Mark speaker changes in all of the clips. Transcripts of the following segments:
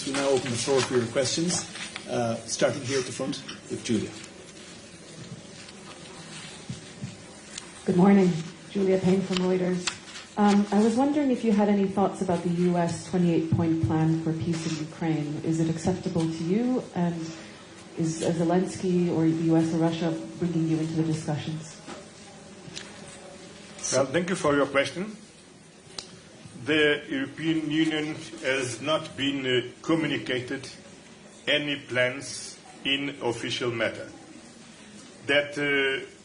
Speaker 1: comments. We now open the floor for your questions, starting here at the front with Julia.
Speaker 2: Good morning. Julia Payne from Reuters. I was wondering if you had any thoughts about the U.S. 28-point plan for peace in Ukraine. Is it acceptable to you? And is Zelensky or the U.S. or Russia bringing you into the discussions?
Speaker 3: Well, thank you for your question. The European Union has not been communicated any plans in official matter. That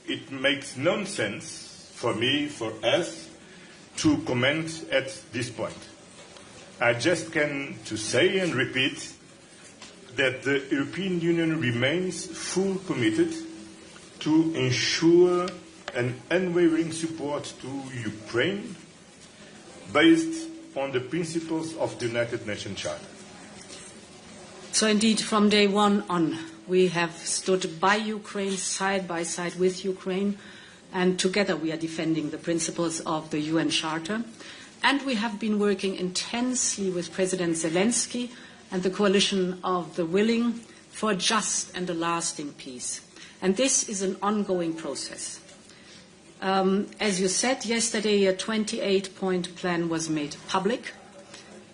Speaker 3: it makes no sense for me, for us, to comment at this point. I just can to say and repeat that the European Union remains fully committed to ensure an unwavering support to Ukraine based on the principles of the United Nations Charter.
Speaker 4: So indeed, from day one on, we have stood by Ukraine, side by side with Ukraine, and together we are defending the principles of the UN Charter. And we have been working intensely with President Zelensky and the coalition of the willing for a just and a lasting peace. And this is an ongoing process. As you said, yesterday a 28-point plan was made public.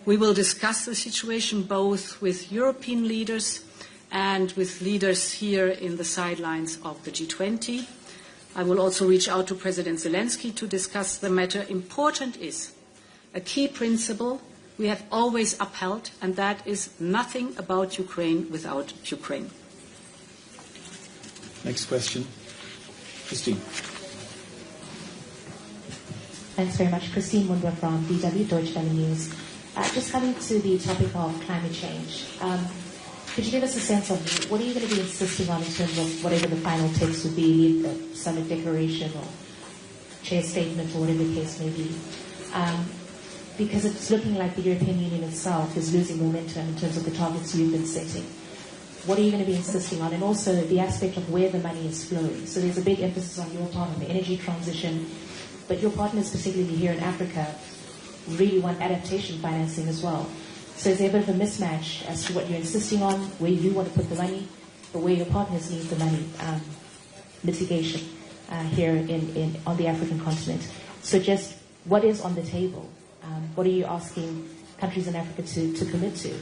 Speaker 4: We will discuss the situation both with European leaders and with leaders here in the sidelines of the G20. I will also reach out to President Zelensky to discuss the matter. Important is a key principle we have always upheld, and that is nothing about Ukraine without Ukraine.
Speaker 1: Next question. Christine.
Speaker 5: Thanks very much. Christine Munder from DW, Deutsche Welle News. Just coming to the topic of climate change, could you give us a sense of what are you going to be insisting on in terms of whatever the final text would be, the summit declaration or chair statement or whatever the case may be? Because it's looking like the European Union itself is losing momentum in terms of the targets you've been setting. What are you going to be insisting on? And also the aspect of where the money is flowing. So there's a big emphasis on your part on the energy transition, but your partners, particularly here in Africa, really want adaptation financing as well. So is there a bit of a mismatch as to what you're insisting on, where you want to put the money, but where your partners need the money, mitigation here on the African continent. So just what is on the table? What are you asking countries in Africa to commit to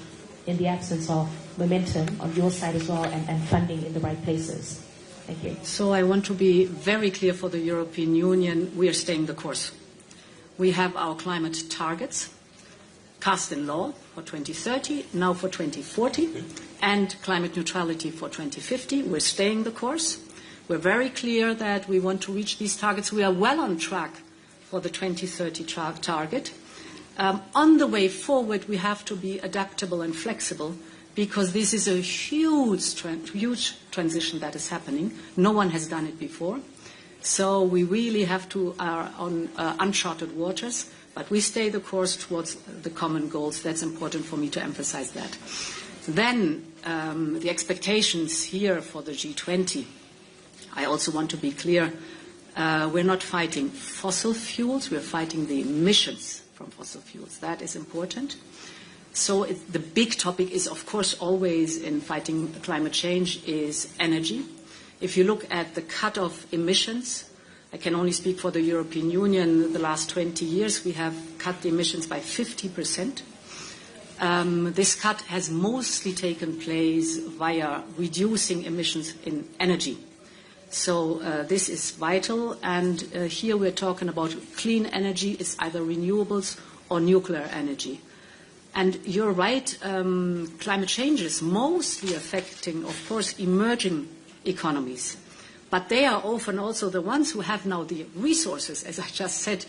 Speaker 5: in the absence of momentum on your side as well and funding in the right places? Thank you.
Speaker 4: So I want to be very clear for the European Union. We are staying the course. We have our climate targets cast in law for 2030, now for 2040, and climate neutrality for 2050. We're staying the course. We're very clear that we want to reach these targets. We are well on track for the 2030 target. On the way forward, we have to be adaptable and flexible because this is a huge transition that is happening. No one has done it before. So we really have to are on uncharted waters, but we stay the course towards the common goals. That's important for me to emphasize that. Then the expectations here for the G20. I also want to be clear. We're not fighting fossil fuels. We're fighting the emissions from fossil fuels. That is important. So the big topic is, of course, always in fighting climate change is energy. If you look at the cut of emissions, I can only speak for the European Union. The last 20 years, we have cut the emissions by 50%. This cut has mostly taken place via reducing emissions in energy. So this is vital, and here we're talking about clean energy. It's either renewables or nuclear energy. And you're right, climate change is mostly affecting, of course, emerging economies. But they are often also the ones who have now the resources, as I just said,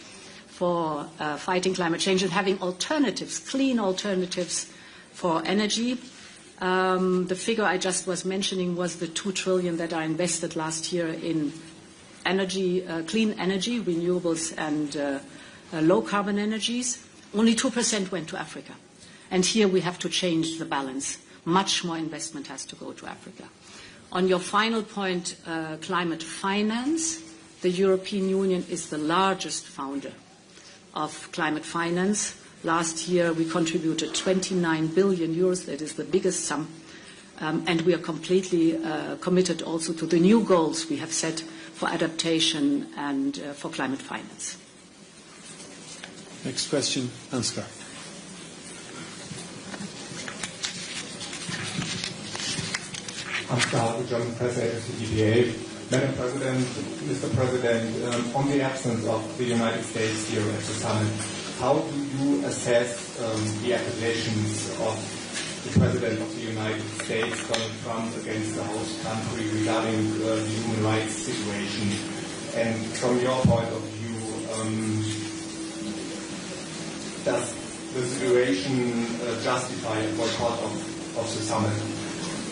Speaker 4: for fighting climate change and having alternatives, clean alternatives for energy. The figure I just was mentioning was the 2 trillion that are invested last year in energy, clean energy, renewables and low-carbon energies. Only 2% went to Africa. And here we have to change the balance. Much more investment has to go to Africa. On your final point, climate finance, the European Union is the largest founder of climate finance. Last year, we contributed 29 billion euros. That is the biggest sum. And we are completely committed also to the new goals we have set for adaptation and for climate finance.
Speaker 1: Next question, Ansgar.
Speaker 6: Ansgar, the German press agency DPA. Madam President, Mr. President, on the absence of the United States here at the summit, how do you assess the accusations of the President of the United States, Donald Trump, against the host country regarding the human rights situation? And from your point of view, does the situation justify a boycott of the summit?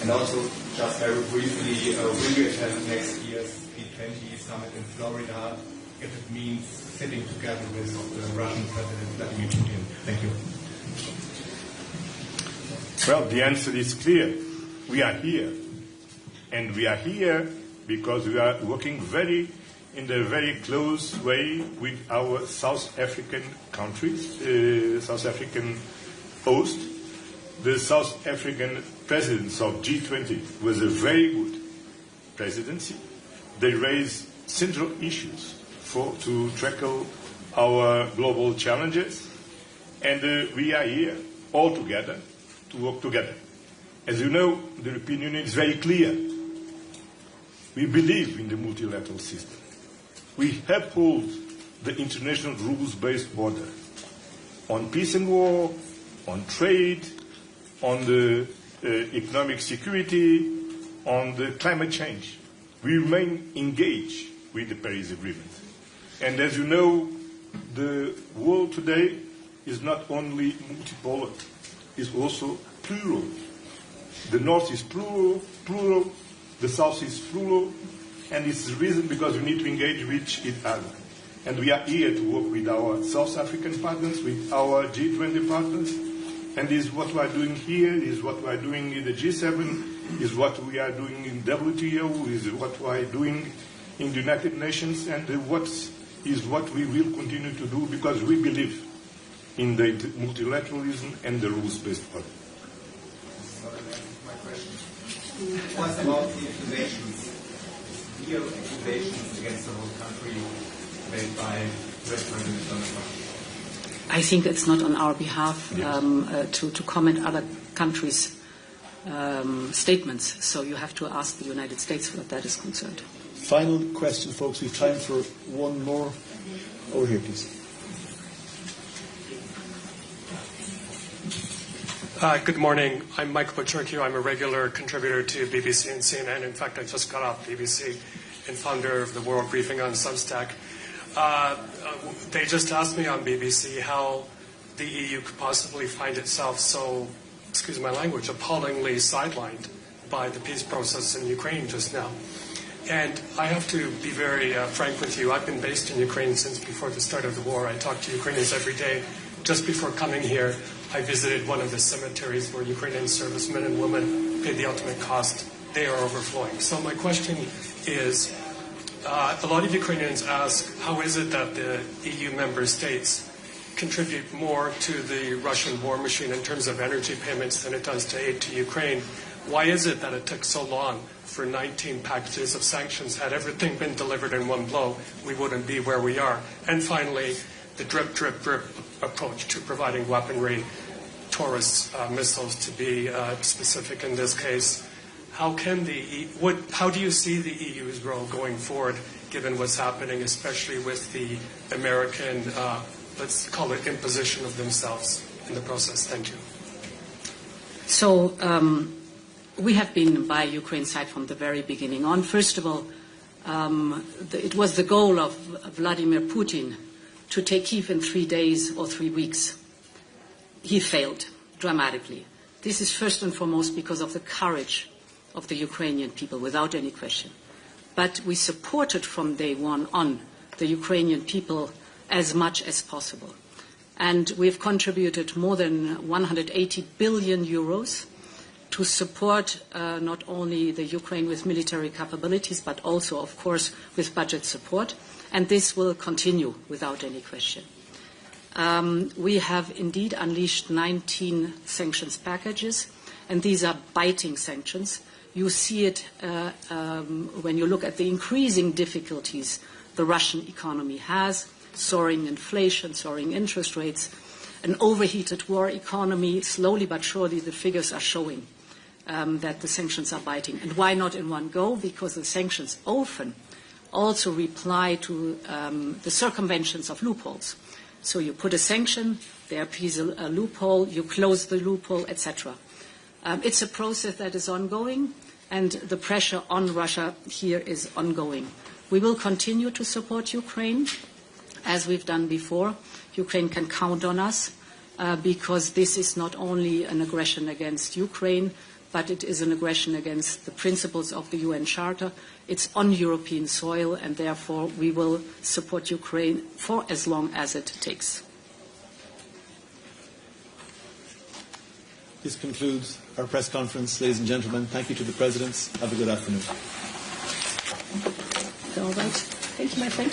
Speaker 6: And also, just very briefly, will you attend next year's G20 Summit in Florida if it means sitting together with the Russian President Vladimir Putin? Thank you.
Speaker 3: Well, the answer is clear. We are here. And we are here because we are working in a very close way with our South African countries, South African host. The South African presidents of G20 was a very good presidency. They raised central issues to tackle our global challenges. And we are here all together to work together. As you know, the European Union is very clear. We believe in the multilateral system. We uphold the international rules-based order on peace and war, on trade, on the economic security, on the climate change. We remain engaged with the Paris Agreement. And as you know, the world today is not only multipolar, it's also plural. The North is plural, the South is plural, and it's the reason because we need to engage with each other. And we are here to work with our South African partners, with our G20 partners, and this is what we are doing here, is what we are doing in the G7, is what we are doing in WTO, is what we are doing in the United Nations, and what we will continue to do because we believe in the multilateralism and the rules-based order.
Speaker 6: My question. What about the accusations, real accusations against the whole country made by US President Donald Trump?
Speaker 4: I think it's not on our behalf to comment other countries' statements. So you have to ask the United States what that is concerned.
Speaker 1: Final question, folks. We have time for one more. Over here, please.
Speaker 7: Good morning. I'm Mike Pacherkiw. I'm a regular contributor to BBC and CNN. In fact, I just got off BBC and founder of the World Briefing on Substack. They just asked me on BBC how the EU could possibly find itself so, excuse my language, appallingly sidelined by the peace process in Ukraine just now. And I have to be very frank with you. I've been based in Ukraine since before the start of the war. I talk to Ukrainians every day. Just before coming here, I visited one of the cemeteries where Ukrainian servicemen and women paid the ultimate cost. They are overflowing. So my question is, a lot of Ukrainians ask, how is it that the EU member states contribute more to the Russian war machine in terms of energy payments than it does to aid to Ukraine? Why is it that it took so long for 19 packages of sanctions? Had everything been delivered in one blow, we wouldn't be where we are. And finally, the drip, drip, drip approach to providing weaponry, Taurus missiles to be specific in this case. How do you see the EU's role going forward, given what's happening, especially with the American, let's call it imposition of themselves in the process? Thank you.
Speaker 4: So we have been by Ukraine's side from the very beginning on. First of all, it was the goal of Vladimir Putin to take Kyiv in 3 days or 3 weeks. He failed dramatically. This is first and foremost because of the courage of the Ukrainian people, without any question. But we supported from day one on the Ukrainian people as much as possible. And we've contributed more than 180 billion euros to support not only the Ukraine with military capabilities, but also, of course, with budget support. And this will continue without any question. We have indeed unleashed 19 sanctions packages, and these are biting sanctions. You see it when you look at the increasing difficulties the Russian economy has, soaring inflation, soaring interest rates, an overheated war economy. Slowly but surely the figures are showing that the sanctions are biting. And why not in one go? Because the sanctions often also reply to the circumventions of loopholes. So you put a sanction, there appears a loophole, you close the loophole, etc. It's a process that is ongoing, and the pressure on Russia here is ongoing. We will continue to support Ukraine, as we've done before. Ukraine can count on us, because this is not only an aggression against Ukraine, but it is an aggression against the principles of the UN Charter. It's on European soil, and therefore we will support Ukraine for as long as it takes.
Speaker 1: This concludes our press conference, ladies and gentlemen. Thank you to the presidents. Have a good afternoon.
Speaker 4: All right. Thank you, my friend.